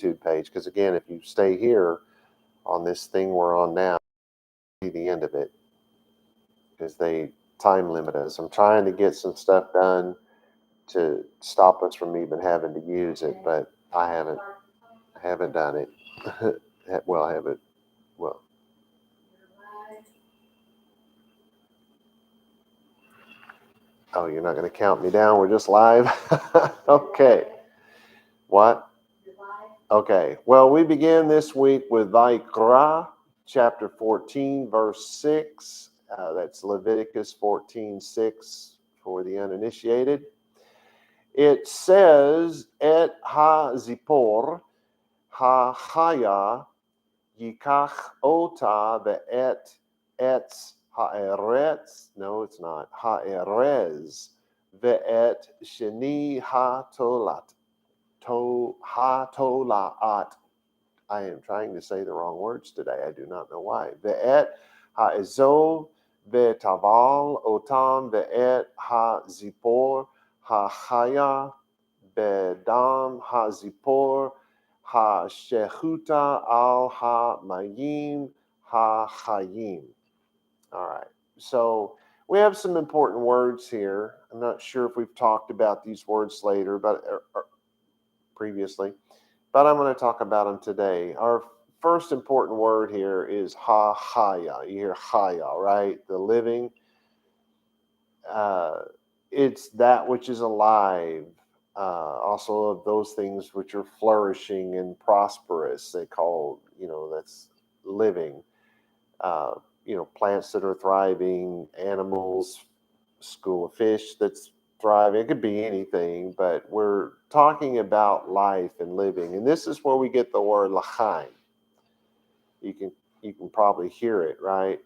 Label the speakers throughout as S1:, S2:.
S1: YouTube page, because again, if you stay here on this thing we're on now, see the end of it, because they time limit us. I'm trying to get some stuff done to stop us from even having to use it, but I haven't done it. Well, I haven't. Well, oh, you're not going to count me down. We're just live. Okay. What? Okay. Well, we begin this week with Vayikra, chapter 14, verse 6. That's Leviticus 14:6 for the uninitiated. It says, Et ha-zipor ha-chaya yikach ota ve'et etz ha'eretz. No, it's not. Ha'erez ve'et sheni ha-tolat. Ha-tolaat. I am trying to say the wrong words today. I do not know why. Ve'et ha'ezov ve'taval otam ve'et ha-zipor ha-chaya bedam ha-zipor ha-shechuta al ha-mayim ha-chayim. All right. So we have some important words here. I'm not sure if we've talked about these words later, but previously, but I'm going to talk about them today. Our first important word here is ha-chaya. You hear chaya, right? The living. It's that which is alive. Also of those things which are flourishing and prosperous. They call, that's living. Plants that are thriving, animals, school of fish that's thriving. It could be anything, but we're talking about life and living. And this is where we get the word lachaim. You can probably hear it, right?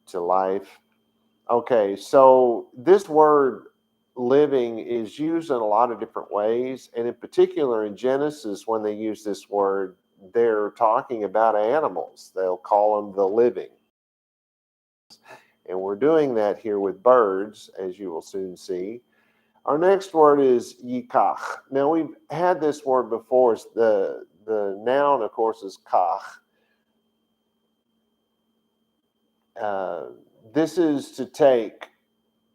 S1: To life. Okay, so this word living is used in a lot of different ways. And in particular in Genesis, when they use this word, they're talking about animals. They'll call them the living. And we're doing that here with birds, as you will soon see. Our next word is yikach. Now, we've had this word before. The noun, of course, is kach. This is to take.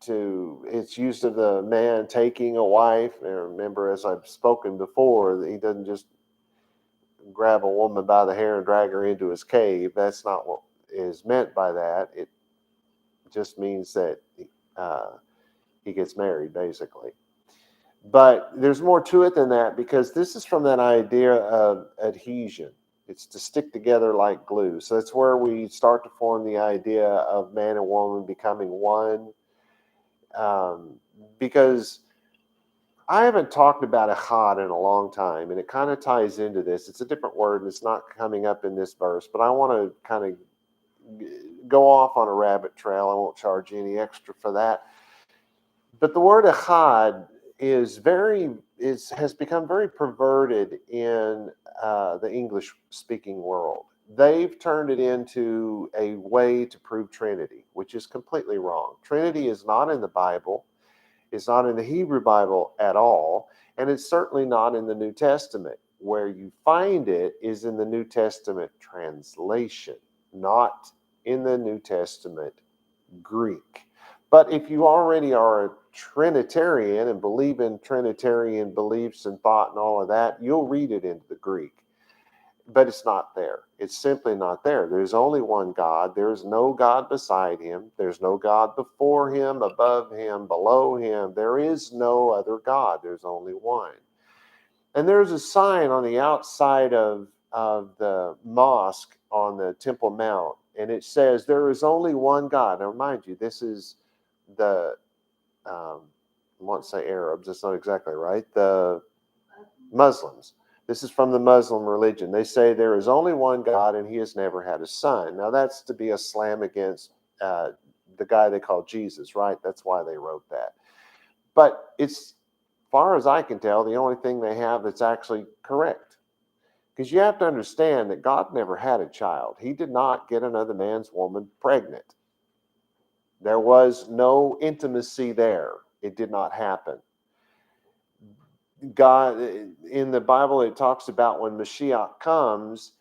S1: It's used of the man taking a wife. And remember, as I've spoken before, he doesn't just grab a woman by the hair and drag her into his cave. That's not what is meant by that. It just means that he gets married, basically. But there's more to it than that, because this is from that idea of adhesion. It's to stick together like glue. So that's where we start to form the idea of man and woman becoming one. Because I haven't talked about echad in a long time, and it kind of ties into this. It's a different word, and it's not coming up in this verse, but I want to kind of go off on a rabbit trail. I won't charge you any extra for that. But the word echad has become very perverted in the English-speaking world. They've turned it into a way to prove Trinity, which is completely wrong. Trinity is not in the Bible. It's not in the Hebrew Bible at all, and it's certainly not in the New Testament. Where you find it is in the New Testament translation, not in the New Testament Greek. But if you already are a Trinitarian and believe in Trinitarian beliefs and thought and all of that, you'll read it into the Greek. But it's not there. It's simply not there. There's only one God. There's no God beside him. There's no God before him, above him, below him. There is no other God. There's only one. And there's a sign on the outside of the mosque on the Temple Mount, and it says, there is only one God. Now, mind you, this is the, I won't say Arabs, that's not exactly right, the Muslims. This is from the Muslim religion. They say there is only one God and he has never had a son. Now, that's to be a slam against the guy they call Jesus, right? That's why they wrote that. But it's, as far as I can tell, the only thing they have that's actually correct. Because you have to understand that God never had a child. He did not get another man's woman pregnant. There was no intimacy there. It did not happen. God, in the Bible, it talks about when Mashiach comes,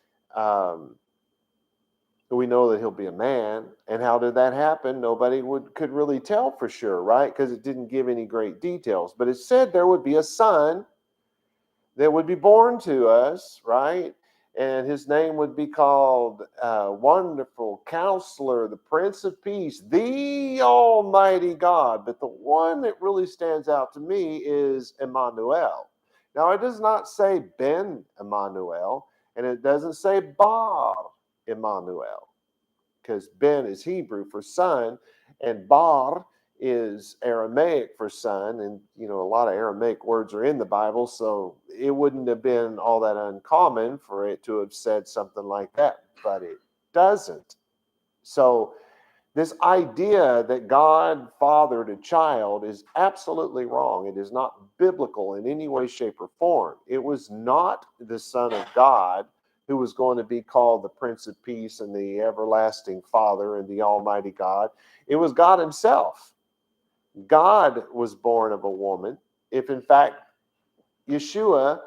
S1: we know that he'll be a man. And how did that happen? Nobody could really tell for sure, right? Because it didn't give any great details. But it said there would be a son that would be born to us, right? And his name would be called Wonderful Counselor, the Prince of Peace, the Almighty God. But the one that really stands out to me is Emmanuel. Now, it does not say Ben Emmanuel, and it doesn't say Bar Emmanuel, because Ben is Hebrew for son, and Bar is Aramaic for son. And, a lot of Aramaic words are in the Bible, so it wouldn't have been all that uncommon for it to have said something like that, but it doesn't. So this idea that God fathered a child is absolutely wrong. It is not biblical in any way, shape, or form. It was not the Son of God who was going to be called the Prince of Peace and the Everlasting Father and the Almighty God. It was God himself. God was born of a woman. If in fact Yeshua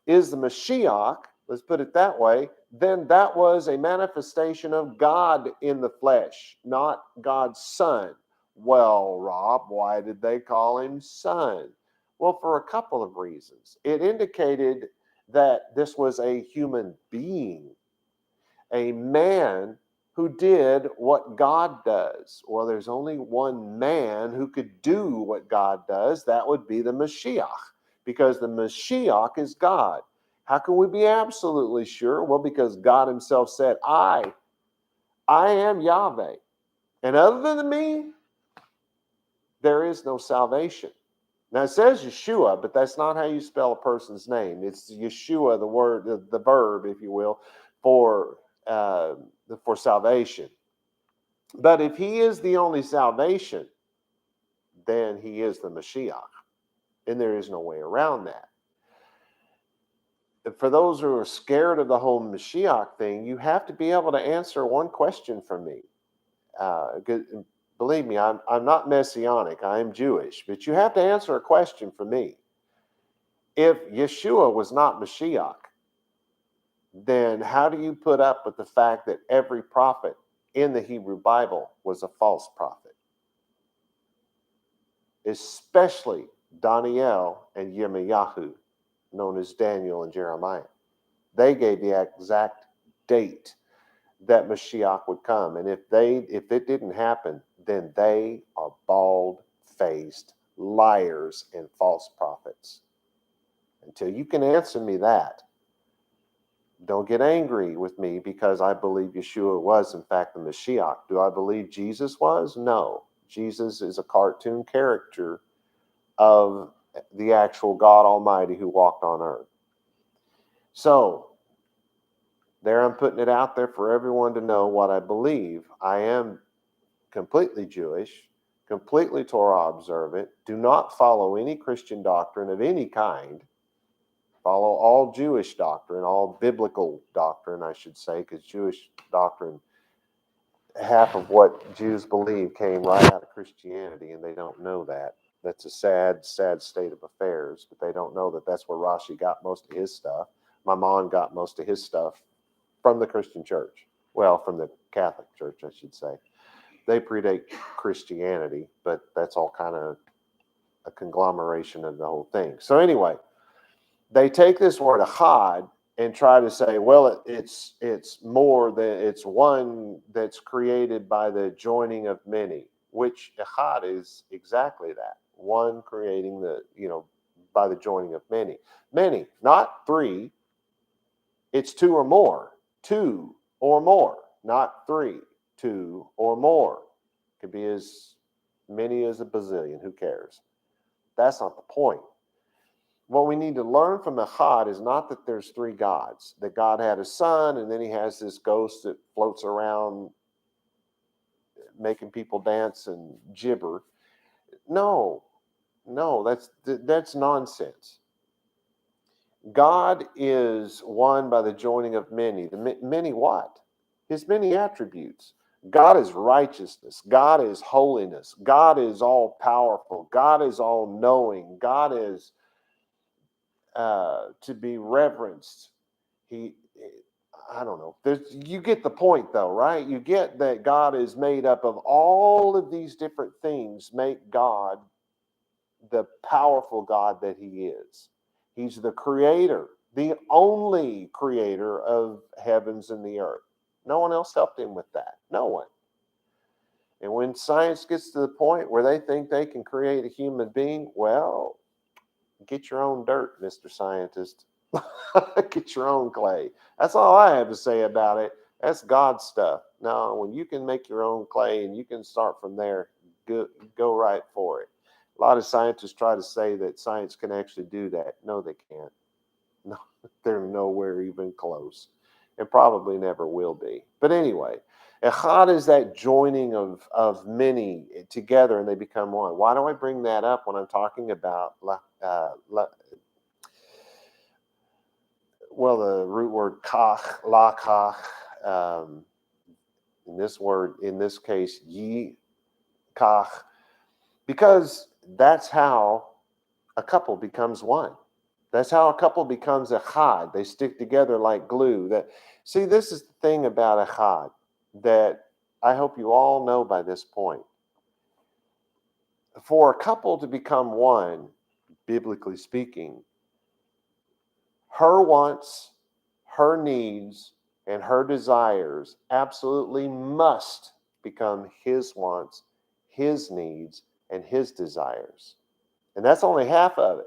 S1: is the Mashiach, let's put it that way, then that was a manifestation of God in the flesh, not God's Son. Well, Rob, why did they call him Son? Well, for a couple of reasons. It indicated that this was a human being, a man who did what God does. Well, there's only one man who could do what God does. That would be the Mashiach, because the Mashiach is God. How can we be absolutely sure? Well, because God himself said, I am Yahweh. And other than me, there is no salvation. Now it says Yeshua, but that's not how you spell a person's name. It's Yeshua, the word, the verb, if you will, for salvation. But if he is the only salvation, then he is the Mashiach. And there is no way around that. For those who are scared of the whole Mashiach thing, you have to be able to answer one question for me. Believe me, I'm not Messianic. I am Jewish. But you have to answer a question for me. If Yeshua was not Mashiach, then how do you put up with the fact that every prophet in the Hebrew Bible was a false prophet? Especially Daniel and Yirmiyahu, known as Daniel and Jeremiah. They gave the exact date that Mashiach would come. And if it didn't happen, then they are bald-faced liars and false prophets. Until you can answer me that, don't get angry with me because I believe Yeshua was, in fact, the Mashiach. Do I believe Jesus was? No. Jesus is a cartoon character of the actual God Almighty who walked on earth. So, there I'm putting it out there for everyone to know what I believe. I am completely Jewish, completely Torah observant, do not follow any Christian doctrine of any kind. Follow all Jewish doctrine, all biblical doctrine, I should say, because Jewish doctrine, half of what Jews believe came right out of Christianity, and they don't know that. That's a sad, sad state of affairs, but they don't know that that's where Rashi got most of his stuff. Maimon got most of his stuff from the Christian church. Well, from the Catholic Church, I should say. They predate Christianity, but that's all kind of a conglomeration of the whole thing. So anyway, they take this word achad and try to say, well, it's more than, it's one that's created by the joining of many, which achad is exactly that. One creating by the joining of many. Many, not three. It's two or more. Two or more, not three. Two or more. Could be as many as a bazillion. Who cares? That's not the point. What we need to learn from Echad is not that there's three gods, that God had a son and then he has this ghost that floats around making people dance and gibber. No, that's nonsense. God is one by the joining of many. The many what? His many attributes. God is righteousness. God is holiness. God is all powerful. God is all knowing. God is to be reverenced. I don't know. You get the point, though, right? You get that God is made up of all of these different things, make God the powerful God that He is. He's the creator, the only creator of heavens and the earth. No one else helped Him with that. No one. And when science gets to the point where they think they can create a human being, well, get your own dirt, Mr. Scientist. Get your own clay. That's all I have to say about it. That's God stuff. No, when you can make your own clay and you can start from there, go right for it. A lot of scientists try to say that science can actually do that. No, they can't. No, they're nowhere even close, and probably never will be. But anyway, echad is that joining of many together, and they become one. Why do I bring that up when I'm talking about well, the root word kach, la kach, in this case, ye kach, because that's how a couple becomes one. That's how a couple becomes echad. They stick together like glue. See, this is the thing about echad that I hope you all know by this point. For a couple to become one, biblically speaking, her wants, her needs, and her desires absolutely must become his wants, his needs, and his desires. And that's only half of it.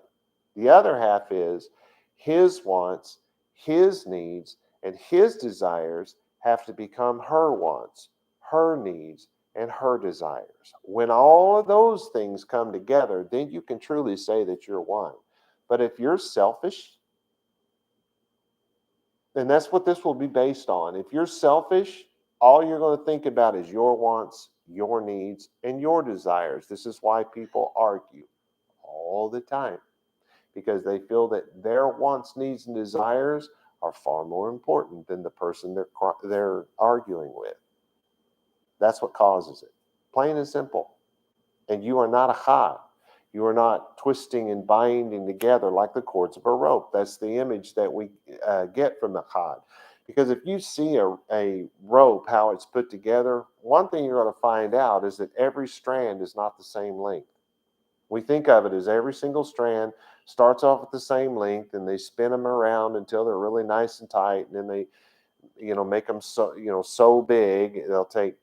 S1: The other half is his wants, his needs, and his desires have to become her wants, her needs, and her desires. When all of those things come together, then you can truly say that you're one. But if you're selfish, and that's what this will be based on. If you're selfish, all you're going to think about is your wants, your needs, and your desires. This is why people argue all the time, because they feel that their wants, needs, and desires are far more important than the person they're arguing with. That's what causes it. Plain and simple. And you are not a chad. You are not twisting and binding together like the cords of a rope. That's the image that we get from the chad. Because if you see a rope, how it's put together, one thing you're going to find out is that every strand is not the same length. We think of it as every single strand starts off at the same length, and they spin them around until they're really nice and tight, and then they, make them so big. They'll take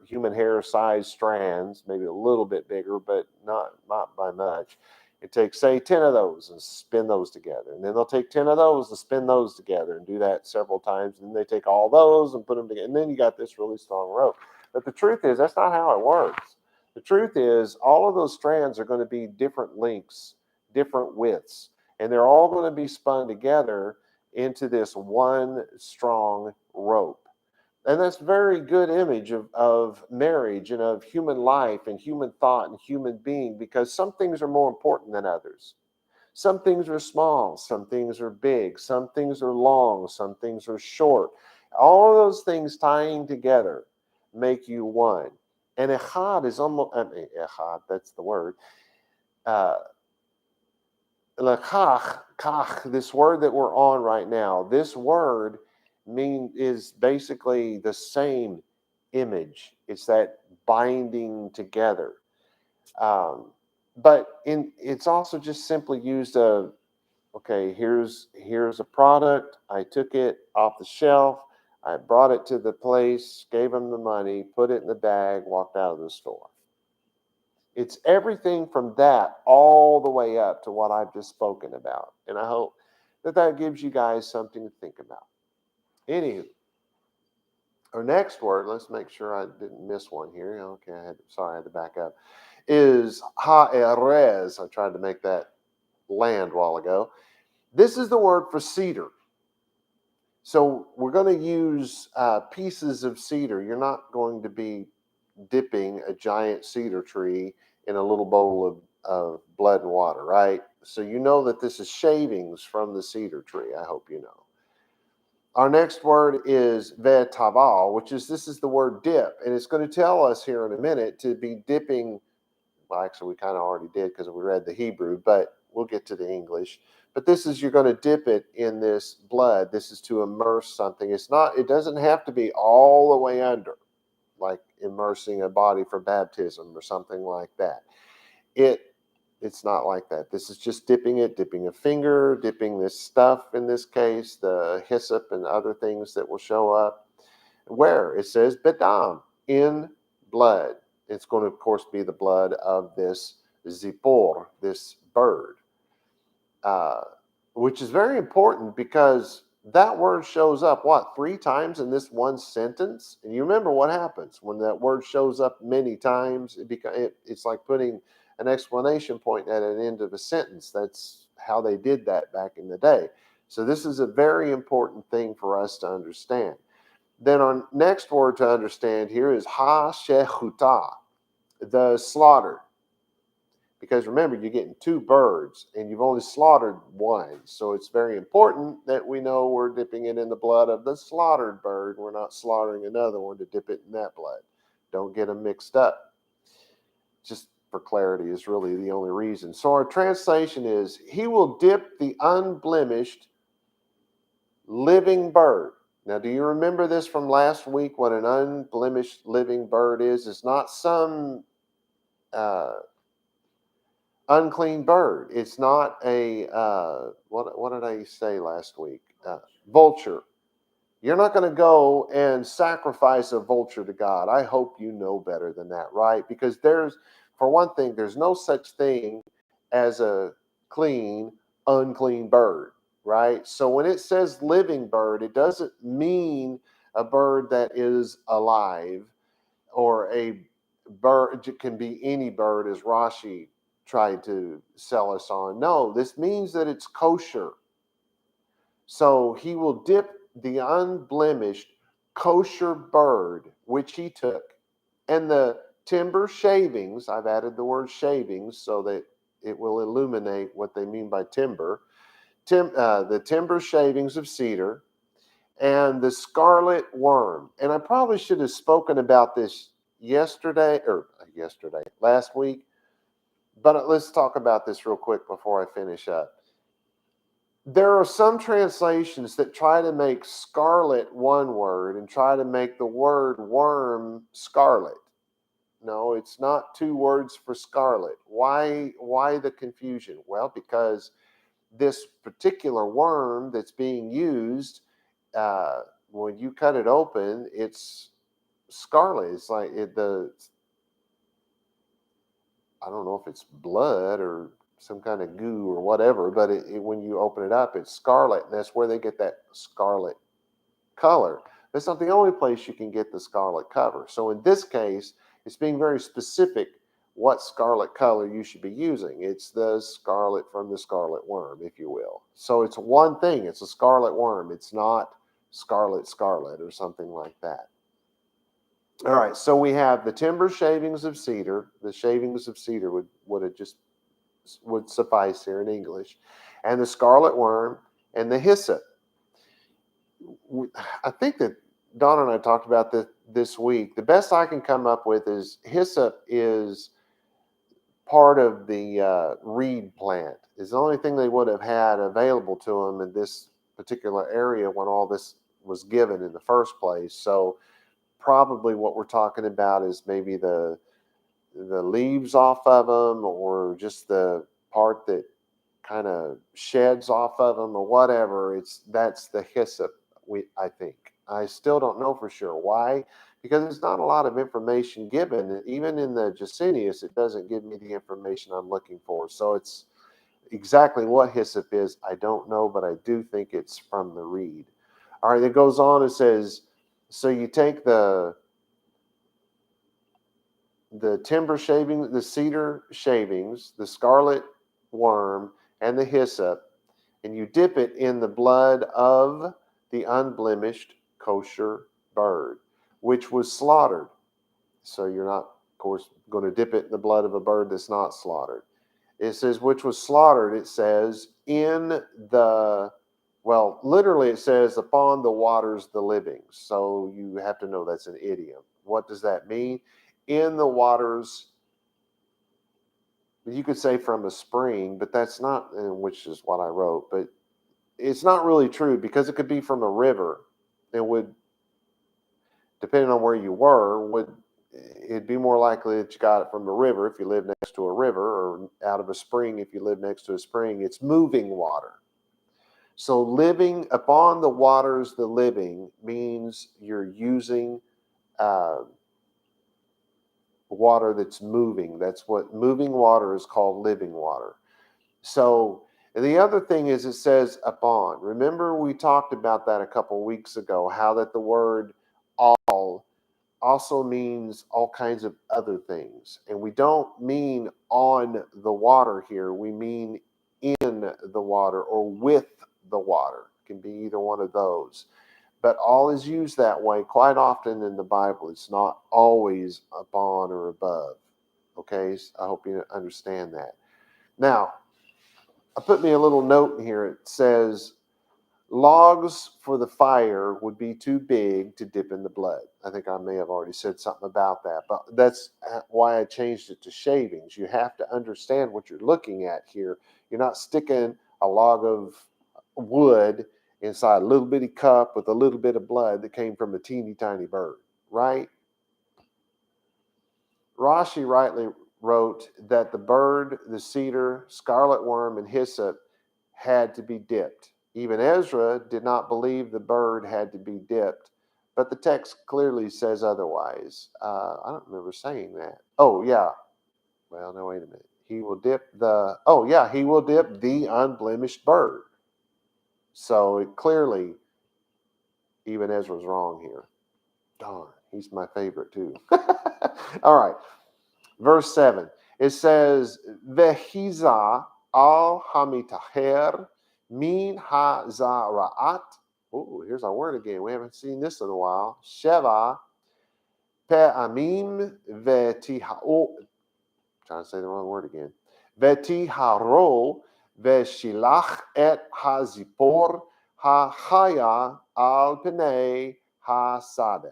S1: human hair size strands, maybe a little bit bigger, but not by much. It takes, say, 10 of those and spin those together. And then they'll take 10 of those and spin those together and do that several times. And then they take all those and put them together. And then you got this really strong rope. But the truth is, that's not how it works. The truth is, all of those strands are going to be different lengths, different widths, and they're all going to be spun together into this one strong rope. And that's a very good image of marriage and of human life and human thought and human being, because some things are more important than others. Some things are small, some things are big, some things are long, some things are short. All of those things tying together make you one. And echad is almost, echad, that's the word. Kach, this word that we're on right now, this word is basically the same image. It's that binding together. But it's also just simply used okay, here's a product. I took it off the shelf. I brought it to the place, gave them the money, put it in the bag, walked out of the store. It's everything from that all the way up to what I've just spoken about. And I hope that gives you guys something to think about. Anywho, our next word, let's make sure I didn't miss one here. Okay, I had to back up, is ha'erez. I tried to make that land a while ago. This is the word for cedar. So we're going to use pieces of cedar. You're not going to be dipping a giant cedar tree in a little bowl of blood and water, right? So you know that this is shavings from the cedar tree. I hope you know. Our next word is ve'taval, this is the word dip. And it's going to tell us here in a minute to be dipping. Well, actually, we kind of already did because we read the Hebrew, but we'll get to the English. But this is, you're going to dip it in this blood. This is to immerse something. It doesn't have to be all the way under, like immersing a body for baptism or something like that. It's not like that. This is just dipping a finger, dipping this stuff, in this case, the hyssop and other things that will show up. Where it says bedam, in blood. It's going to, of course, be the blood of this zipor, this bird, which is very important because that word shows up, 3 times in this one sentence? And you remember what happens when that word shows up many times. It's like putting an exclamation point at an end of a sentence. That's how they did that back in the day. So this is a very important thing for us to understand. Then our next word to understand here is ha-shechuta, the slaughtered. Because remember, you're getting 2 birds and you've only slaughtered one. So it's very important that we know we're dipping it in the blood of the slaughtered bird. We're not slaughtering another one to dip it in that blood. Don't get them mixed up. Just for clarity is really the only reason. So our translation is, he will dip the unblemished living bird. Now, do you remember this from last week? What an unblemished living bird is? It's not some unclean bird. It's not a what did I say last week? Vulture. You're not going to go and sacrifice a vulture to God. I hope you know better than that, right? Because for one thing, there's no such thing as a clean, unclean bird, right? So when it says living bird, it doesn't mean a bird that is alive, or a bird. It can be any bird, as Rashi tried to sell us on. No, this means that it's kosher. So he will dip the unblemished kosher bird, which he took, and the timber shavings. I've added the word shavings so that it will illuminate what they mean by timber. The timber shavings of cedar, and the scarlet worm. And I probably should have spoken about this last week. But let's talk about this real quick before I finish up. There are some translations that try to make scarlet one word and try to make the word worm scarlet. No, it's not 2 words for scarlet. Why the confusion? Well, because this particular worm that's being used, when you cut it open, it's scarlet. It's like I don't know if it's blood or some kind of goo or whatever, but when you open it up, it's scarlet, and that's where they get that scarlet color. That's not the only place you can get the scarlet color. So in this case, it's being very specific what scarlet color you should be using. It's the scarlet from the scarlet worm, if you will. So it's one thing. It's a scarlet worm. It's not scarlet or something like that. All right, so we have the timber shavings of cedar. The shavings of cedar would suffice here in English, and the scarlet worm and the hyssop. I think that Don and I talked about this week. The best I can come up with is hyssop is part of the reed plant. It's the only thing they would have had available to them in this particular area when all this was given in the first place. So probably what we're talking about is maybe the leaves off of them, or just the part that kind of sheds off of them, or whatever. That's the hyssop. I think. I still don't know for sure. Why? Because there's not a lot of information given. Even in the Jacinius, it doesn't give me the information I'm looking for. So it's exactly what hyssop is, I don't know, but I do think it's from the reed. All right, it goes on and says, so you take the timber shavings, the cedar shavings, the scarlet worm, and the hyssop, and you dip it in the blood of the unblemished kosher bird, which was slaughtered. So you're not, of course, going to dip it in the blood of a bird that's not slaughtered. It says, which was slaughtered, it says, literally it says, upon the waters the living. So you have to know that's an idiom. What does that mean? In the waters You could say from a spring, but that's not, which is what I wrote, but it's not really true because it could be from a river. It would, depending on where you were, it'd be more likely that you got it from a river if you live next to a river, or out of a spring if you live next to a spring. It's moving water. So living upon the waters, the living means you're using uh, water that's moving. That's what moving water is called, living water. So and the other thing is it says upon. Remember we talked about that a couple weeks ago, how that the word all also means all kinds of other things. And we don't mean on the water here. We mean in the water or with the water. It can be either one of those. But all is used that way quite often in the Bible. It's not always upon or above. Okay, I hope you understand that. Now, I put me a little note in here. It says, logs for the fire would be too big to dip in the blood. I think I may have already said something about that, but that's why I changed it to shavings. You have to understand what you're looking at here. You're not sticking a log of wood inside a little bitty cup with a little bit of blood that came from a teeny tiny bird, right? Rashi rightly wrote that the bird, the cedar, scarlet worm, and hyssop had to be dipped. Even Ezra did not believe the bird had to be dipped, but the text clearly says otherwise. I don't remember saying that. Oh, yeah. Well, no, wait a minute. He will dip he will dip the unblemished bird. So it clearly, even Ezra's wrong here. Darn, he's my favorite too. All right. Verse 7, it says, Vehiza al hamitaher min ha-zara'at. Oh, here's our word again. We haven't seen this in a while. Sheva pe'amim vetiha'o. Trying to say the wrong word again. Vetiharo veshilach et hazipor ha-chaya al penei ha-sadeh.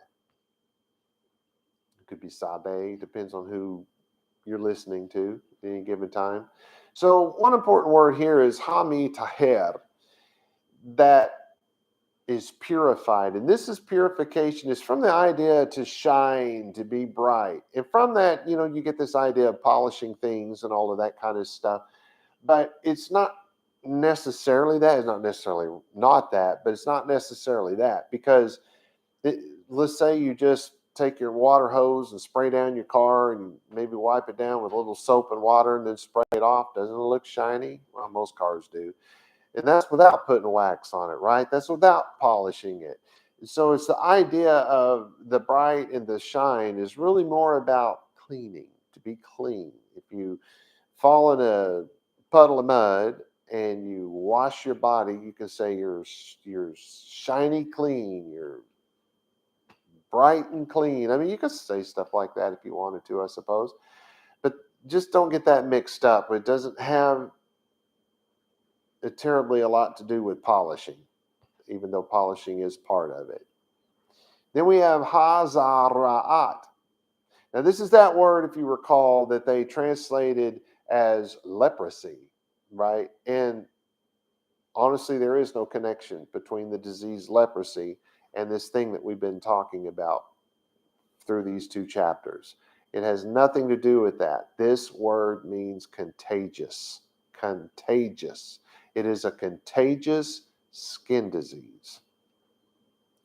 S1: It could be sabe, depends on who you're listening to at any given time. So one important word here is hami taher, that is purified. And this is purification. It's from the idea to shine, to be bright. And from that, you get this idea of polishing things and all of that kind of stuff. But it's not necessarily that. It's not necessarily not that, but it's not necessarily that. Because let's say you just take your water hose and spray down your car and maybe wipe it down with a little soap and water and then spray it off. Doesn't it look shiny? Well, most cars do. And that's without putting wax on it, right? That's without polishing it. So it's the idea of the bright and the shine is really more about cleaning, to be clean. If you fall in a puddle of mud and you wash your body, you can say you're shiny clean, you're bright and clean. I mean, you could say stuff like that if you wanted to, I suppose. But just don't get that mixed up. It doesn't have terribly a lot to do with polishing, even though polishing is part of it. Then we have hazara'at. Now, this is that word, if you recall, that they translated as leprosy, right? And honestly, there is no connection between the disease leprosy and this thing that we've been talking about through these two chapters. It has nothing to do with that. This word means contagious. Contagious. It is a contagious skin disease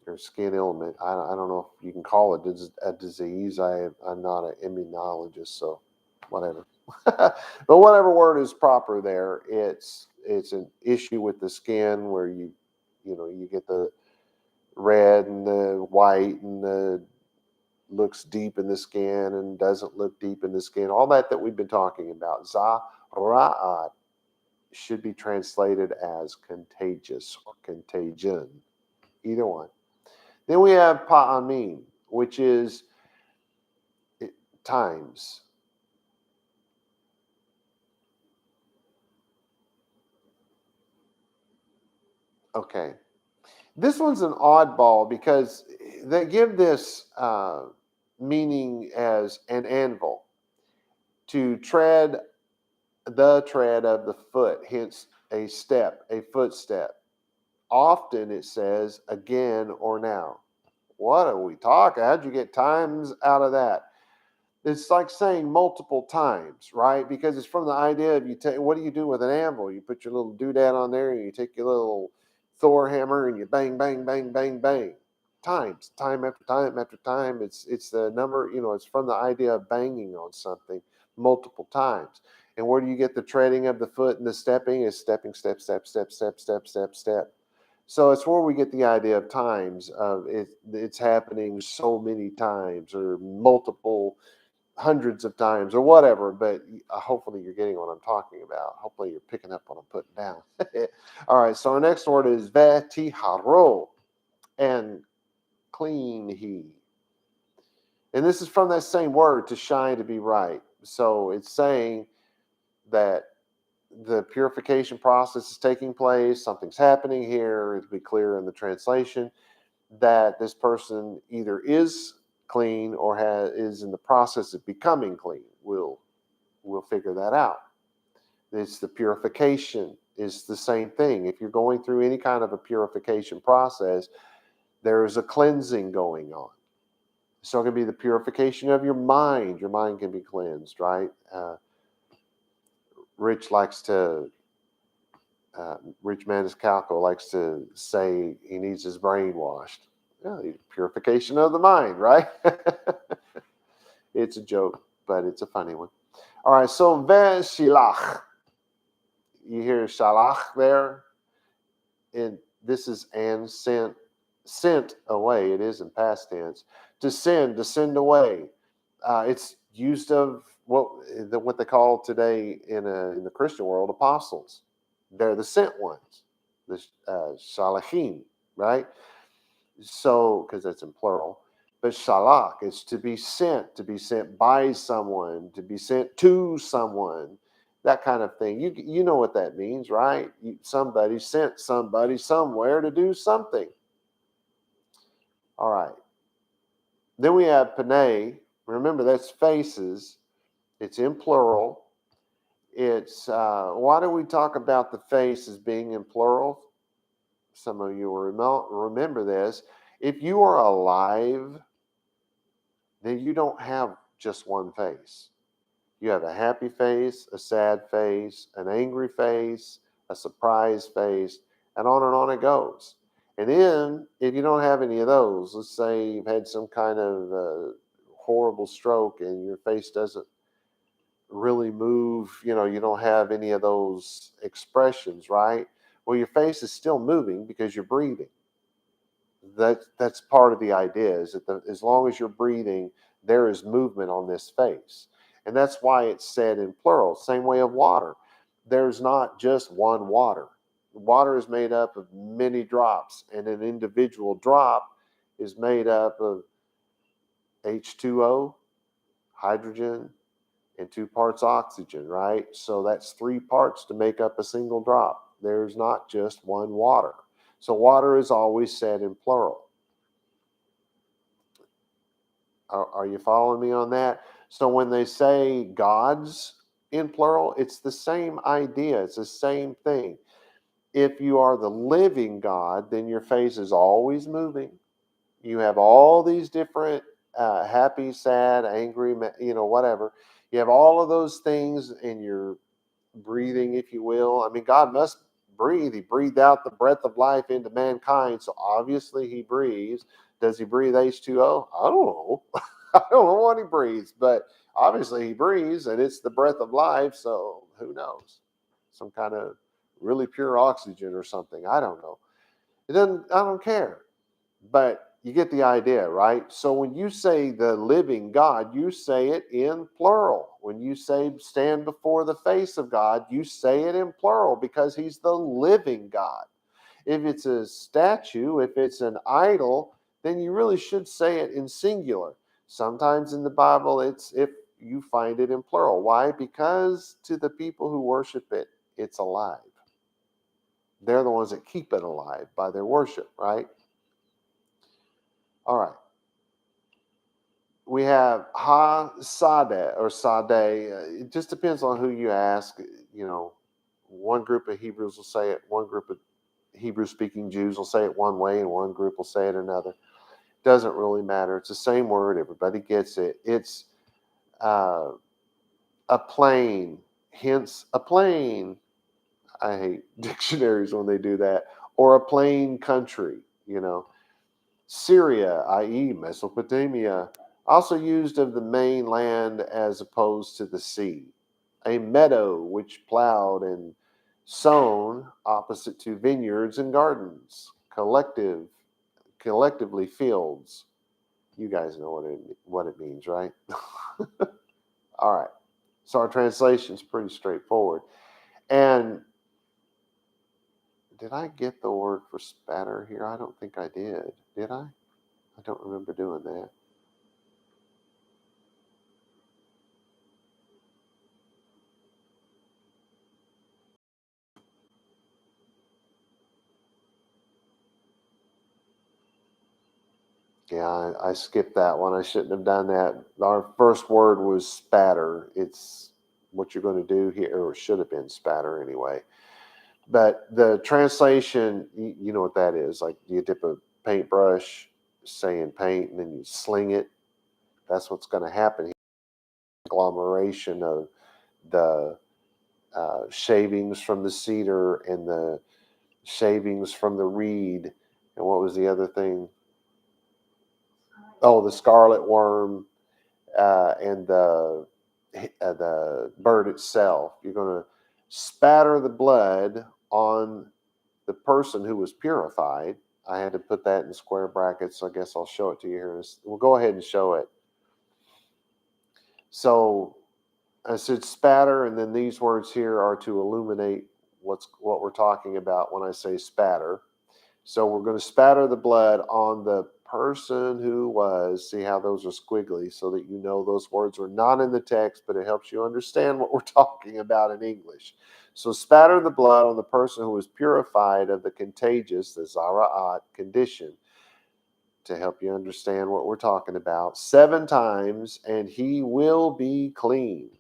S1: or skin ailment. I don't know if you can call it a disease. I'm not an immunologist, so whatever. But whatever word is proper there, it's an issue with the skin where you get the red and the white and the looks deep in the skin and doesn't look deep in the skin. All that we've been talking about. Zara'at should be translated as contagious or contagion. Either one. Then we have pa'amim, which is times. Okay. This one's an oddball because they give this meaning as an anvil, to tread the tread of the foot, hence a step, a footstep. Often it says again or now. What are we talking? How'd you get times out of that? It's like saying multiple times, right? Because it's from the idea of what do you do with an anvil? You put your little doodad on there and you take your little Thor hammer and you bang, bang, bang, bang, bang. Times, time after time after time. It's the number, it's from the idea of banging on something multiple times. And where do you get the treading of the foot and the stepping? Is stepping, step, step, step, step, step, step, step. So it's where we get the idea of times of it's happening so many times or multiple hundreds of times or whatever, but hopefully you're getting what I'm talking about. Hopefully you're picking up what I'm putting down. All right, so our next word is vetiharo, and clean he. And this is from that same word, to shine, to be right. So it's saying that the purification process is taking place, something's happening here. It'll be clear in the translation that this person either is clean or is in the process of becoming clean. We'll figure that out. It's the purification is the same thing. If you're going through any kind of a purification process, there is a cleansing going on. So it can be the purification of your mind. Your mind can be cleansed, right? Rich Maniscalco likes to say he needs his brain washed. Yeah, purification of the mind, right? It's a joke, but it's a funny one. All right, so shilach. You hear shalach there? And this is and sent away. It is in past tense. To send away. It's used of what they call today in the Christian world apostles. They're the sent ones, the shalachim, right? So, because that's in plural. But shalach is to be sent by someone, to be sent to someone, that kind of thing. You know what that means, right? Somebody sent somebody somewhere to do something. All right. Then we have panay. Remember, that's faces. It's in plural. It's why do we talk about the face as being in plural? Some of you will remember this. If you are alive, then you don't have just one face. You have a happy face, a sad face, an angry face, a surprised face, and on it goes. And then, if you don't have any of those, let's say you've had some kind of horrible stroke and your face doesn't really move, you don't have any of those expressions, right? Well, your face is still moving because you're breathing. That's part of the idea, is that as long as you're breathing, there is movement on this face. And that's why it's said in plural. Same way of water. There's not just one water. Water is made up of many drops, and an individual drop is made up of H2O, hydrogen, and 2 parts oxygen, right? So that's 3 parts to make up a single drop. There's not just one water. So water is always said in plural. Are you following me on that? So when they say gods in plural, it's the same idea. It's the same thing. If you are the living God, then your face is always moving. You have all these different happy, sad, angry, whatever. You have all of those things in your breathing, if you will. I mean, God must breathe. He breathed out the breath of life into mankind, so obviously he breathes. Does he breathe H2O? I don't know. I don't know what he breathes, but obviously he breathes, and it's the breath of life, so who knows? Some kind of really pure oxygen or something. I don't know. I don't care. But you get the idea, right? So when you say the living God, you say it in plural. When you say stand before the face of God, you say it in plural because he's the living God. If it's a statue, if it's an idol, then you really should say it in singular. Sometimes in the Bible, it's if you find it in plural. Why? Because to the people who worship it, it's alive. They're the ones that keep it alive by their worship, right? All right. We have ha-sadeh or sadeh. It just depends on who you ask. You know, one group of Hebrews will say it, one group of Hebrew-speaking Jews will say it one way, and one group will say it another. Doesn't really matter. It's the same word. Everybody gets it. It's a plane, hence a plane. I hate dictionaries when they do that. Or a plain country, you know. Syria, i.e. Mesopotamia, also used of the main land as opposed to the sea. A meadow which plowed and sown, opposite to vineyards and gardens. Collectively fields. You guys know what it means, right? All right. So our translation is pretty straightforward. And did I get the word for spatter here? I don't think I did. Did I? I don't remember doing that. Yeah, I skipped that one. I shouldn't have done that. Our first word was spatter. It's what you're going to do here, or it should have been spatter anyway. But the translation, you know what that is. Like you dip a paintbrush, saying paint, and then you sling it. That's what's going to happen here. Agglomeration of the shavings from the cedar and the shavings from the reed. And what was the other thing? Oh, the scarlet worm and the bird itself. You're going to spatter the blood on the person who was purified. I had to put that in square brackets, so I guess I'll show it to you here. We'll go ahead and show it. So I said spatter, and then these words here are to illuminate what we're talking about when I say spatter. So we're going to spatter the blood on the person who was, see how those are squiggly so that you know those words are not in the text, but it helps you understand what we're talking about in English. So spatter the blood on the person who was purified of the contagious, the zara'at condition, to help you understand what we're talking about, 7 times, and he will be clean.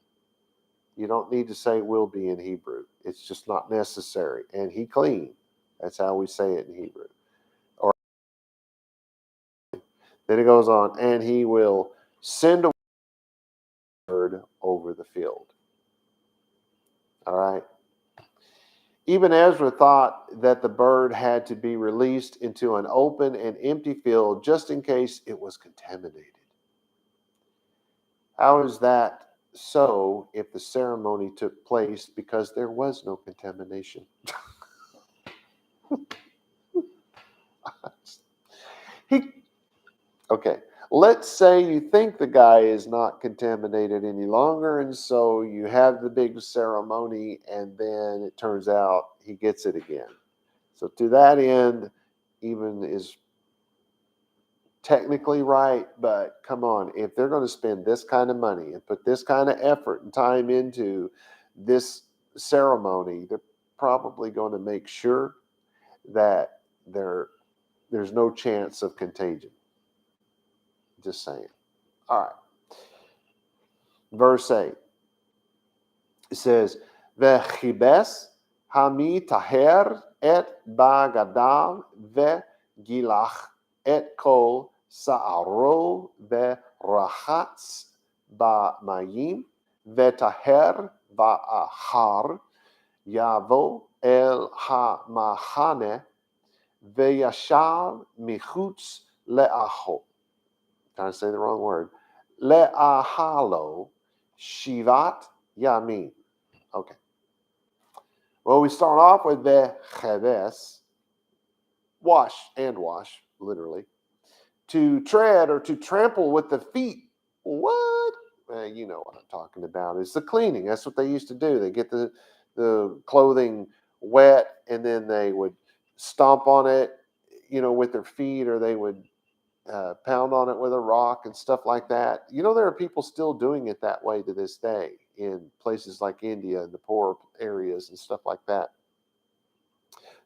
S1: You don't need to say will be in Hebrew. It's just not necessary. And he clean. That's how we say it in Hebrew. Or then it goes on, and he will send a word over the field. All right. Even Ezra thought that the bird had to be released into an open and empty field just in case it was contaminated. How is that so if the ceremony took place because there was no contamination? Okay, let's say you think the guy is not contaminated any longer, and so you have the big ceremony, and then it turns out he gets it again. So to that end, even is technically right, but come on, if they're going to spend this kind of money and put this kind of effort and time into this ceremony, they're probably going to make sure that there's no chance of contagion. Just saying. All right. Verse 8. It says, V'chibes hami taher et bagadav ve'gilach et kol sa'aro ve'rachatz ba'mayim ve'taher ba'ahar yavo el ha'machane ve'yashav michutz le'aho. Trying to say the wrong word. Le'ahalo shivat yamin. Okay. Well, we start off with the cheves, wash, literally. To tread or to trample with the feet. What? You know what I'm talking about. It's the cleaning. That's what they used to do. They get the clothing wet, and then they would stomp on it, with their feet, or they would pound on it with a rock and stuff like that. There are people still doing it that way to this day in places like India and the poor areas and stuff like that.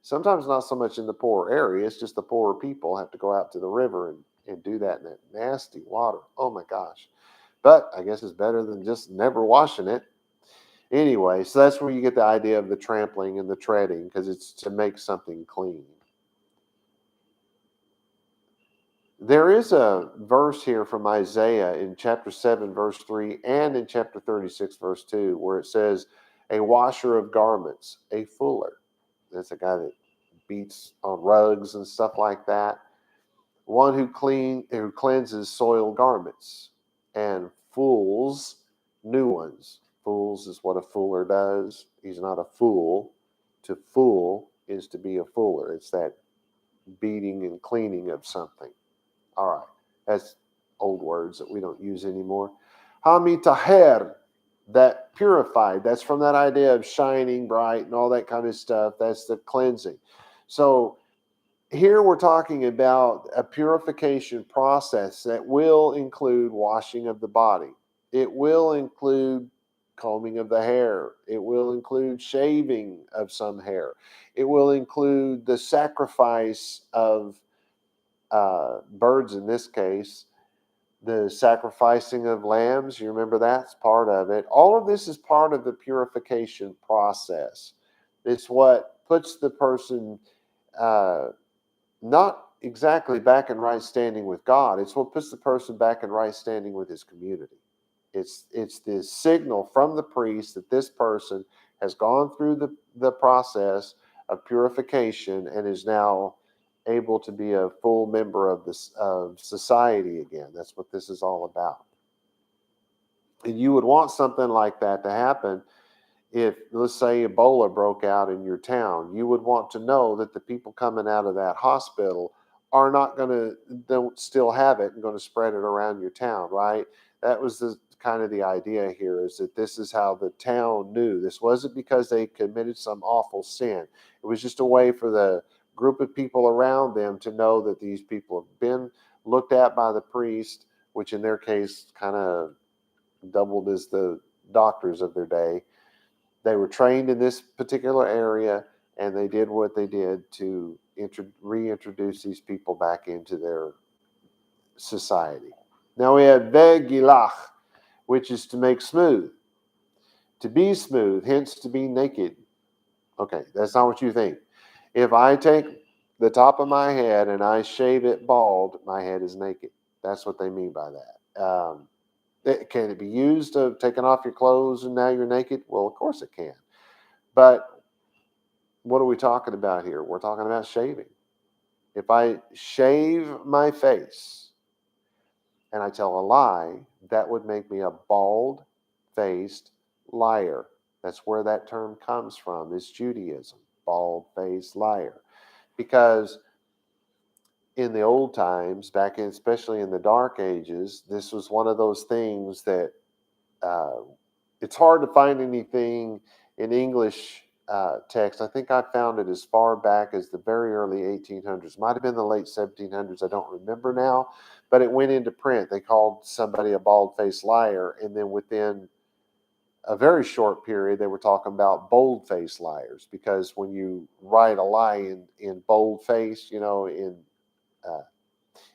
S1: Sometimes not so much in the poor areas, just the poorer people have to go out to the river and and do that in that nasty water. Oh my gosh. But I guess it's better than just never washing it. Anyway, so that's where you get the idea of the trampling and the treading, because it's to make something clean. There is a verse here from Isaiah in chapter 7, verse 3, and in chapter 36, verse 2, where it says, a washer of garments, a fuller. That's a guy that beats on rugs and stuff like that. One who cleanses soiled garments and fools new ones. Fools is what a fuller does. He's not a fool. To fool is to be a fuller. It's that beating and cleaning of something. All right, that's old words that we don't use anymore. Hamitaher, that purified. That's from that idea of shining bright and all that kind of stuff. That's the cleansing. So here we're talking about a purification process that will include washing of the body. It will include combing of the hair. It will include shaving of some hair. It will include the sacrifice of birds in this case, the sacrificing of lambs. You remember that's part of it. All of this is part of the purification process. It's what puts the person not exactly back in right standing with God. It's what puts the person back in right standing with his community. It's the signal from the priest that this person has gone through the process of purification and is now able to be a full member of society again. That's what this is all about. And you would want something like that to happen if, let's say, Ebola broke out in your town. You would want to know that the people coming out of that hospital are not going to, don't still have it and going to spread it around your town, right? That was the kind of the idea here, is that this is how the town knew. This wasn't because they committed some awful sin. It was just a way for the group of people around them to know that these people have been looked at by the priest, which in their case kind of doubled as the doctors of their day. They were trained in this particular area, and they did what they did to reintroduce these people back into their society. Now we have begilach, which is to make smooth, to be smooth, hence to be naked. Okay, that's not what you think. If I take the top of my head and I shave it bald, my head is naked. That's what they mean by that. Can it be used of taking off your clothes and now you're naked? Well, of course it can. But what are we talking about here? We're talking about shaving. If I shave my face and I tell a lie, that would make me a bald-faced liar. That's where that term comes from, is Judaism, bald-faced liar. Because in the old times, back in, especially in the Dark Ages, this was one of those things that it's hard to find anything in English text. I think I found it as far back as the very early 1800s. Might have been the late 1700s. I don't remember now, but it went into print. They called somebody a bald-faced liar, and then within a very short period, they were talking about bold-faced liars, because when you write a lie in bold-face,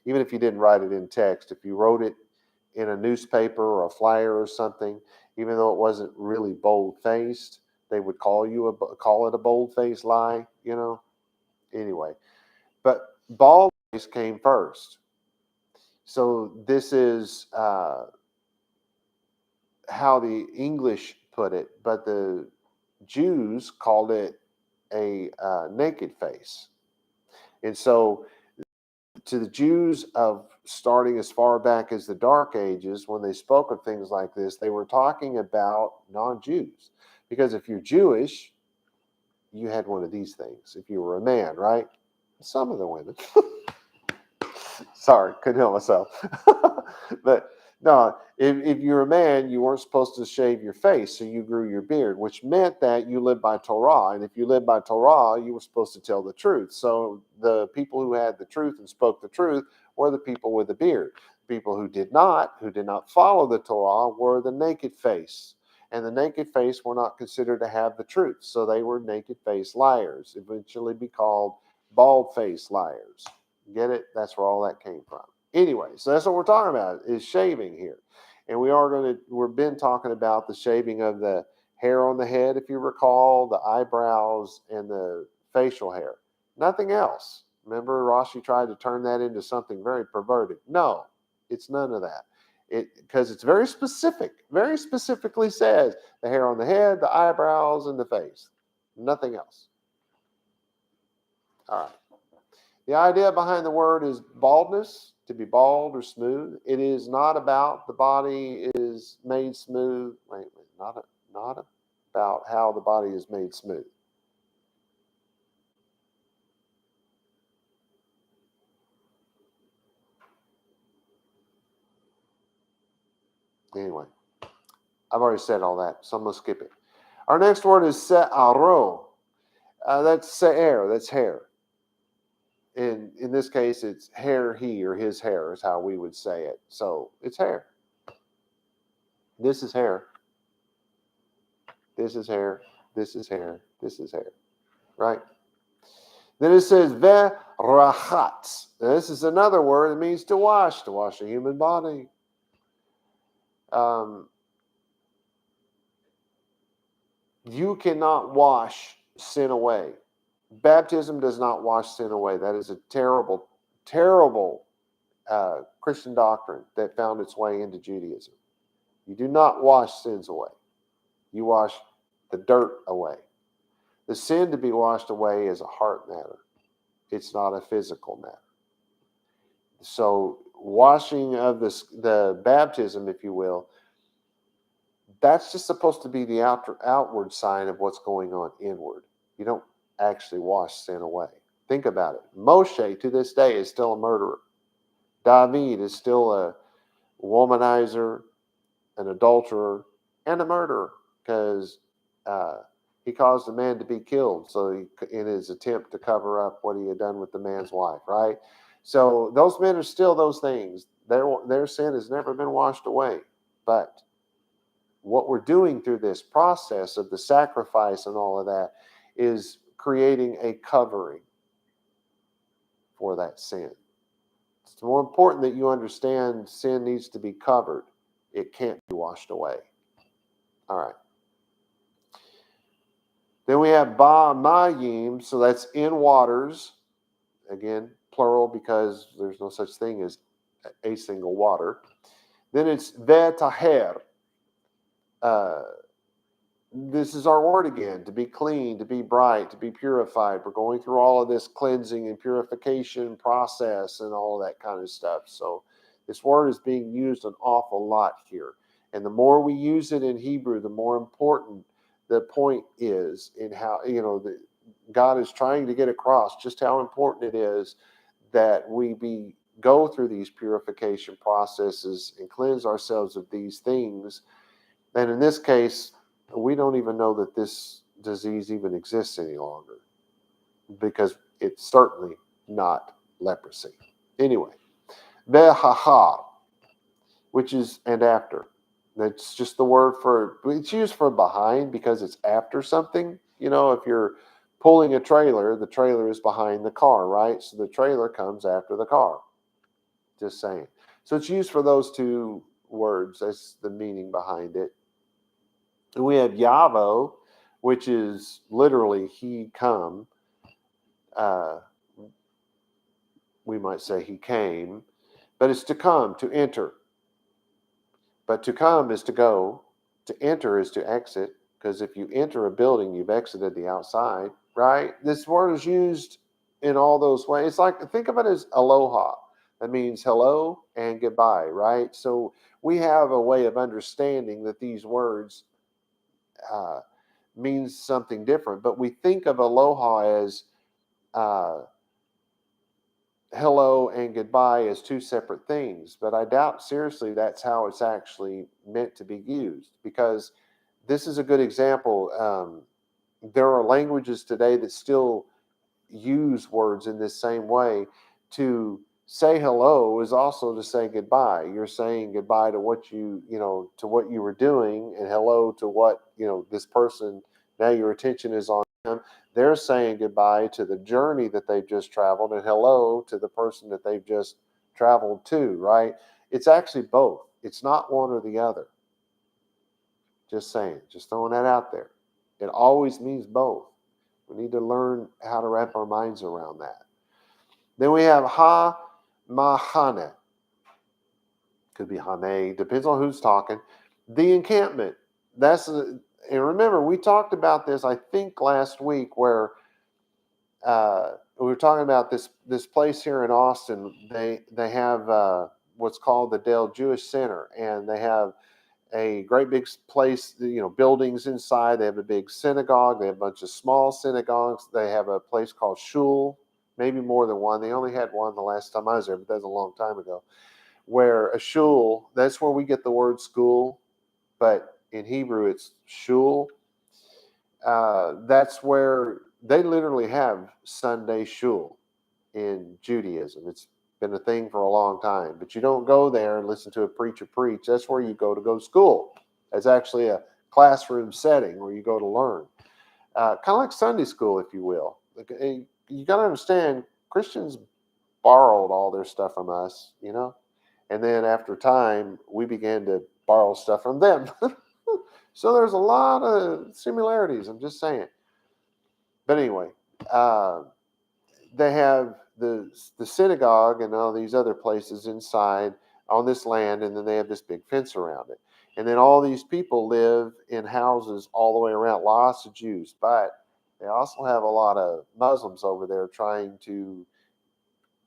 S1: even if you didn't write it in text, if you wrote it in a newspaper or a flyer or something, even though it wasn't really bold-faced, they would call it a bold-faced lie, Anyway, but bald-face came first. So this is how the English put it, but the Jews called it a naked face. And so to the Jews of starting as far back as the Dark Ages, when they spoke of things like this, they were talking about non-Jews. Because if you're Jewish, you had one of these things. If you were a man, right? Some of the women. Sorry, couldn't help myself. But no, if you're a man, you weren't supposed to shave your face, so you grew your beard, which meant that you lived by Torah. And if you lived by Torah, you were supposed to tell the truth. So the people who had the truth and spoke the truth were the people with the beard. People who did not follow the Torah, were the naked face. And the naked face were not considered to have the truth. So they were naked face liars, eventually be called bald face liars. Get it? That's where all that came from. Anyway, so that's what we're talking about, is shaving here. And we've been talking about the shaving of the hair on the head, if you recall, the eyebrows and the facial hair. Nothing else. Remember, Rashi tried to turn that into something very perverted. No, it's none of that. Because it's very specific, very specifically says the hair on the head, the eyebrows, and the face. Nothing else. All right. The idea behind the word is baldness, to be bald or smooth. It is not about the body is made smooth. Wait, not about how the body is made smooth. Anyway, I've already said all that, so I'm going to skip it. Our next word is se'aro. That's se'er, that's hair. In this case, it's hair he or his hair is how we would say it. So it's hair. This is hair. This is hair. This is hair. This is hair. Right? Then it says verachat. This is another word that means to wash a human body. You cannot wash sin away. Baptism does not wash sin away. That is a terrible, terrible Christian doctrine that found its way into Judaism. You do not wash sins away. You wash the dirt away. The sin to be washed away is a heart matter. It's not a physical matter. So washing of the baptism, if you will, that's just supposed to be the outward sign of what's going on inward. You don't actually wash sin away. Think about it. Moshe, to this day, is still a murderer. David is still a womanizer, an adulterer, and a murderer, because he caused a man to be killed. So in his attempt to cover up what he had done with the man's wife, right? So those men are still those things. Their sin has never been washed away. But what we're doing through this process of the sacrifice and all of that is creating a covering for that sin. It's more important that you understand sin needs to be covered. It can't be washed away. All right. Then we have ba'mayim, so that's in waters. Again, plural, because there's no such thing as a single water. Then it's ve'taher. This is our word again, to be clean, to be bright, to be purified. We're going through all of this cleansing and purification process and all of that kind of stuff. So this word is being used an awful lot here. And the more we use it in Hebrew, the more important the point is in how, God is trying to get across just how important it is that we go through these purification processes and cleanse ourselves of these things. And in this case, we don't even know that this disease even exists any longer, because it's certainly not leprosy. Anyway, behahar, which is and after. That's just the word it's used for behind because it's after something. If you're pulling a trailer, the trailer is behind the car, right? So the trailer comes after the car. Just saying. So it's used for those two words. That's the meaning behind it. And we have Yavo, which is literally he come. We might say he came, but it's to come, to enter. But to come is to go. To enter is to exit, because if you enter a building, you've exited the outside, right? This word is used in all those ways. It's like, think of it as aloha. That means hello and goodbye, right? So we have a way of understanding that these words means something different, but we think of aloha as hello and goodbye as two separate things, but I doubt seriously that's how it's actually meant to be used, because this is a good example. There are languages today that still use words in this same way. To say hello is also to say goodbye. You're saying goodbye to what to what you were doing, and hello to what, this person, now your attention is on them. They're saying goodbye to the journey that they've just traveled, and hello to the person that they've just traveled to, right? It's actually both. It's not one or the other. Just saying, just throwing that out there. It always means both. We need to learn how to wrap our minds around that. Then we have ha-mahane. Could be hane, depends on who's talking. The encampment. And remember, we talked about this, I think, last week, where we were talking about this place here in Austin. They have what's called the Dale Jewish Center, and they have a great big place, buildings inside. They have a big synagogue. They have a bunch of small synagogues. They have a place called shul, maybe more than one. They only had one the last time I was there, but that's a long time ago. Where a shul, that's where we get the word school, but in Hebrew it's shul. That's where they literally have Sunday shul in Judaism. It's been a thing for a long time, but you don't go there and listen to a preacher preach. That's where you go to school. It's actually a classroom setting where you go to learn. Kind of like Sunday school, if you will. You got to understand, Christians borrowed all their stuff from us, and then after time, we began to borrow stuff from them. So there's a lot of similarities, I'm just saying. But anyway, they have the synagogue and all these other places inside on this land, and then they have this big fence around it. And then all these people live in houses all the way around, lots of Jews, but they also have a lot of Muslims over there trying to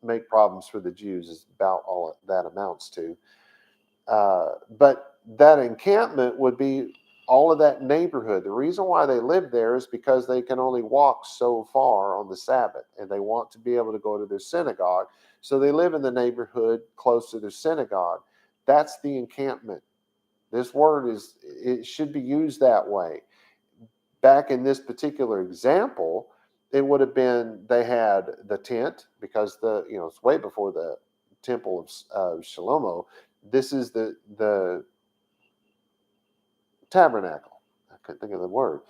S1: make problems for the Jews, is about all that amounts to. But that encampment would be all of that neighborhood. The reason why they live there is because they can only walk so far on the Sabbath, and they want to be able to go to their synagogue. So they live in the neighborhood close to their synagogue. That's the encampment. This word it should be used that way. Back in this particular example, it would have been, they had the tent, because it's way before the temple of Shalom. This is the tabernacle. I couldn't think of the word.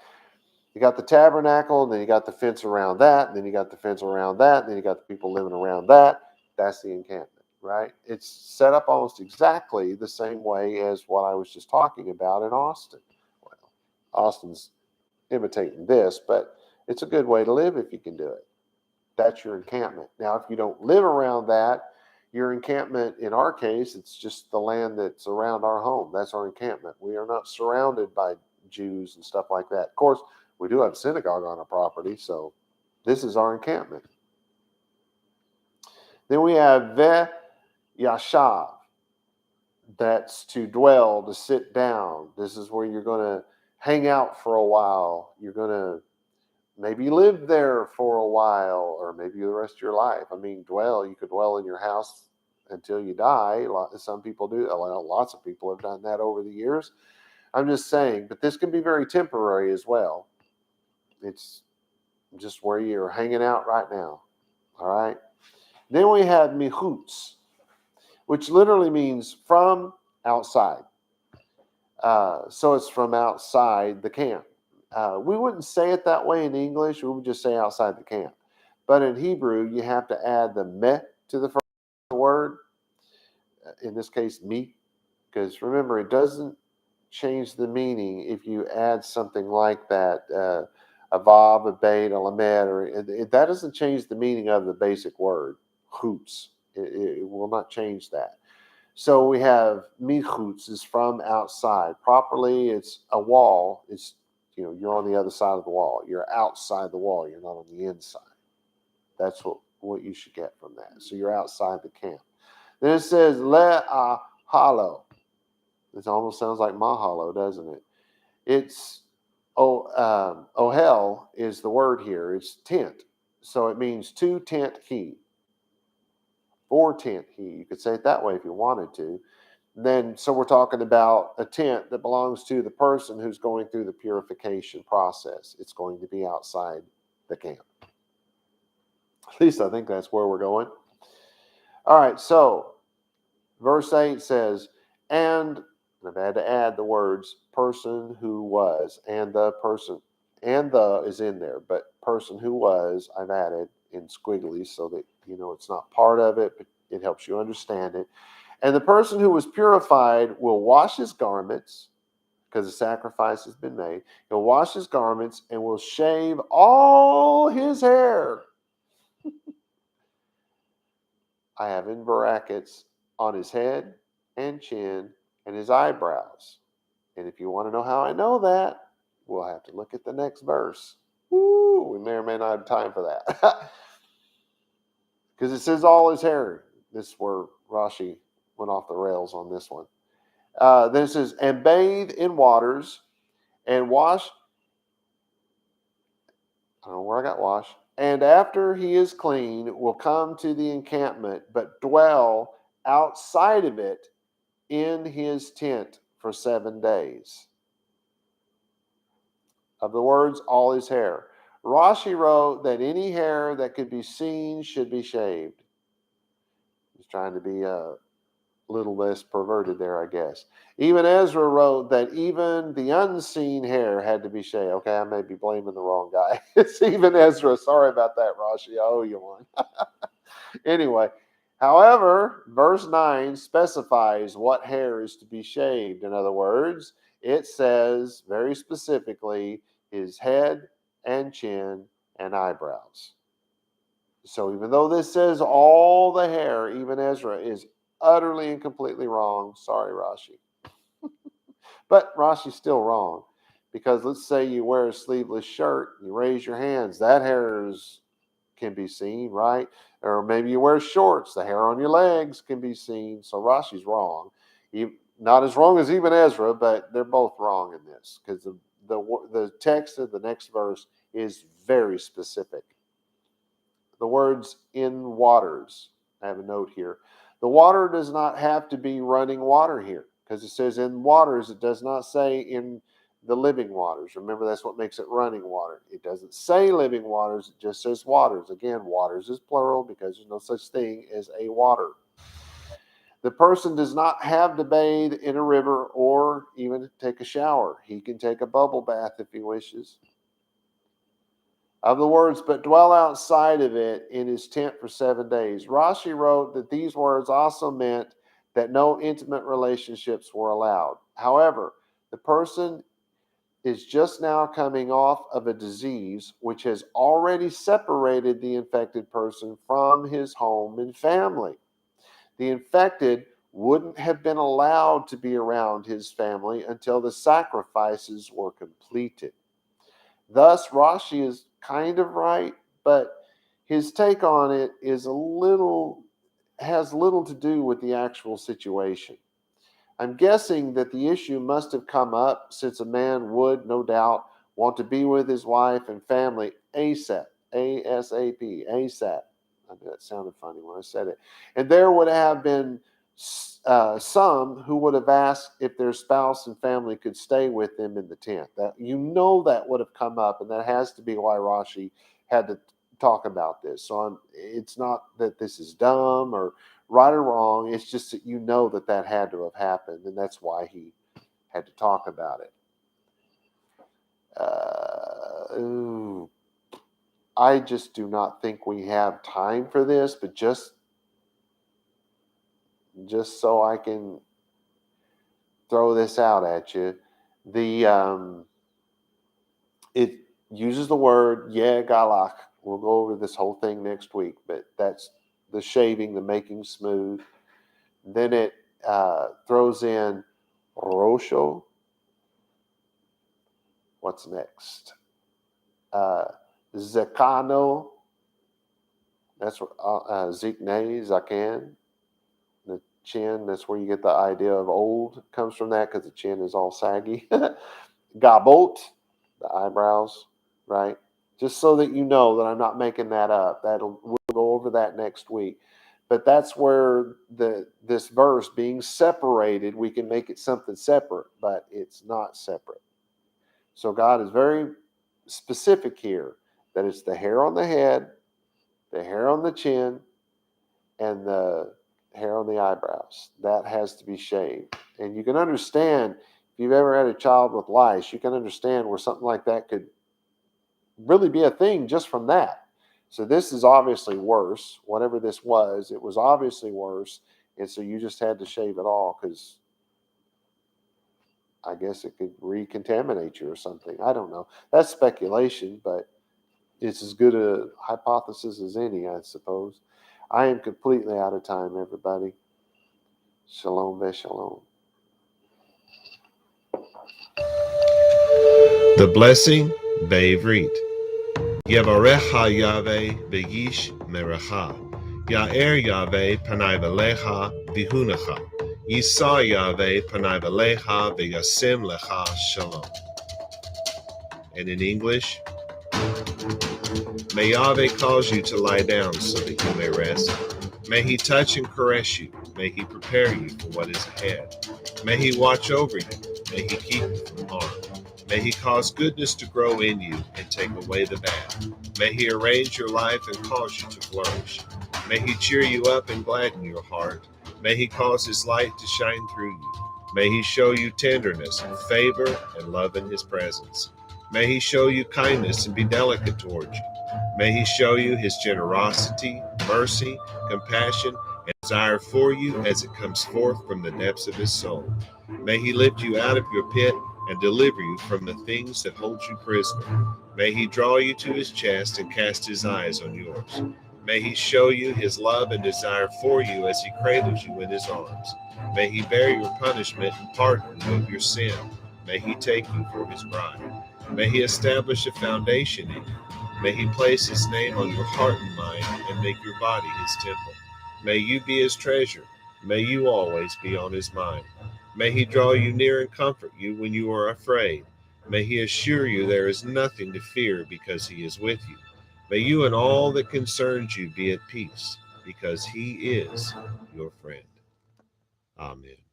S1: You got the tabernacle, and then you got the fence around that, and then you got the fence around that, and then you got the people living around that. That's the encampment, right? It's set up almost exactly the same way as what I was just talking about in Austin. Well, Austin's imitating this, but it's a good way to live if you can do it. That's your encampment. Now, if you don't live around that, your encampment, in our case, it's just the land that's around our home. That's our encampment. We are not surrounded by Jews and stuff like that. Of course, we do have a synagogue on our property, so this is our encampment. Then we have ve yashav. That's to dwell, to sit down. This is where you're going to hang out for a while. You're going to maybe live there for a while, or maybe the rest of your life. I mean, you could dwell in your house until you die. Some people do. Well, lots of people have done that over the years. I'm just saying, but this can be very temporary as well. It's just where you're hanging out right now. All right. Then we have michutz, which literally means from outside. So it's from outside the camp. We wouldn't say it that way in English. We would just say outside the camp. But in Hebrew, you have to add the meh to the first word. In this case, mi. Because remember, it doesn't change the meaning if you add something like that. A vav, a beit, a lamed. That doesn't change the meaning of the basic word, chutz. It will not change that. So we have michutz is from outside. Properly, it's a wall. It's you're on the other side of the wall. You're outside the wall. You're not on the inside. That's what you should get from that. So you're outside the camp. Then it says le'ahalo. It almost sounds like mahalo, doesn't it? It's ohel is the word here. It's tent. So it means to tent he. For tent he. You could say it that way if you wanted to. Then, so we're talking about a tent that belongs to the person who's going through the purification process. It's going to be outside the camp. At least I think that's where we're going. All right, so verse 8 says, and I've had to add the words person who was, and the person, and the is in there, but person who was, I've added in squigglies so that, it's not part of it, but it helps you understand it. And the person who was purified will wash his garments, because the sacrifice has been made. He'll wash his garments and will shave all his hair. I have in brackets, on his head and chin and his eyebrows. And if you want to know how I know that, we'll have to look at the next verse. Woo, we may or may not have time for that. Because it says all his hair. This is where Rashi went off the rails on this one. Then it says, and bathe in waters and wash. I don't know where I got wash. And after he is clean, will come to the encampment, but dwell outside of it in his tent for 7 days. Of the words, all his hair. Rashi wrote that any hair that could be seen should be shaved. He's trying to be a little less perverted there, I guess. Even Ezra wrote that even the unseen hair had to be shaved. Okay, I may be blaming the wrong guy. It's even Ezra. Sorry about that, Rashi. I owe you one. Anyway, however, verse 9 specifies what hair is to be shaved. In other words, it says very specifically his head and chin and eyebrows. So even though this says all the hair, even Ezra is utterly and completely wrong. Sorry, Rashi. But Rashi's still wrong, because let's say you wear a sleeveless shirt, you raise your hands, that hair can be seen, right? Or maybe you wear shorts, the hair on your legs can be seen. So Rashi's wrong. Not as wrong as even Ezra, but they're both wrong in this, because the text of the next verse is very specific. The words in waters, I have a note here. The water does not have to be running water here, because it says in waters. It does not say in the living waters. Remember, that's what makes it running water. It doesn't say living waters. It just says waters. Again, waters is plural because there's no such thing as a water. The person does not have to bathe in a river or even take a shower. He can take a bubble bath if he wishes. Of the words, but dwell outside of it in his tent for 7 days. Rashi wrote that these words also meant that no intimate relationships were allowed. However, the person is just now coming off of a disease which has already separated the infected person from his home and family. The infected wouldn't have been allowed to be around his family until the sacrifices were completed. Thus, Rashi is kind of right, but his take on it has little to do with the actual situation. I'm guessing that the issue must have come up since a man would, no doubt, want to be with his wife and family ASAP, ASAP, ASAP. I know that sounded funny when I said it. And there would have been some who would have asked if their spouse and family could stay with them in the tent. That that would have come up, and that has to be why Rashi had to talk about this. So it's not that this is dumb or right or wrong. It's just that that had to have happened, and that's why he had to talk about it. I just do not think we have time for this, but just so I can throw this out at you, it uses the word galach. We'll go over this whole thing next week, but that's the shaving, the making smooth. Then it throws in rosho. What's next? Zakano. That's zikne, zakan. The chin, that's where you get the idea of old, comes from that, because the chin is all saggy. Gabot, the eyebrows, right? Just so that you know that I'm not making that up. We'll go over that next week. But that's where this verse being separated, we can make it something separate, but it's not separate. So God is very specific here that it's the hair on the head, the hair on the chin, and the hair on the eyebrows. That has to be shaved. And you can understand, if you've ever had a child with lice, you can understand where something like that could really be a thing just from that. So this is obviously worse. Whatever this was, it was obviously worse. And so you just had to shave it all because I guess it could recontaminate you or something. I don't know. That's speculation, but it's as good a hypothesis as any, I suppose. I am completely out of time, everybody. Shalom Shalom.
S2: The blessing, Be'ivrit. Yevarecha Yahweh v'yish merecha. Ya'er Yahweh panai v'lecha v'hunecha. Yisa Yahweh panai v'lecha v'yasim lecha shalom. And in English, may Yahweh cause you to lie down so that you may rest. May he touch and caress you. May he prepare you for what is ahead. May he watch over you. May he keep you from harm. May he cause goodness to grow in you and take away the bad. May he arrange your life and cause you to flourish. May he cheer you up and gladden your heart. May he cause his light to shine through you. May he show you tenderness, favor, and love in his presence. May he show you kindness and be delicate towards you. May he show you his generosity, mercy, compassion, and desire for you as it comes forth from the depths of his soul. May he lift you out of your pit and deliver you from the things that hold you prisoner. May he draw you to his chest and cast his eyes on yours. May he show you his love and desire for you as he cradles you in his arms. May he bear your punishment and pardon you of your sin. May he take you for his bride. May he establish a foundation in you. May he place his name on your heart and mind and make your body his temple. May you be his treasure. May you always be on his mind. May he draw you near and comfort you when you are afraid. May he assure you there is nothing to fear because he is with you. May you and all that concerns you be at peace because he is your friend. Amen.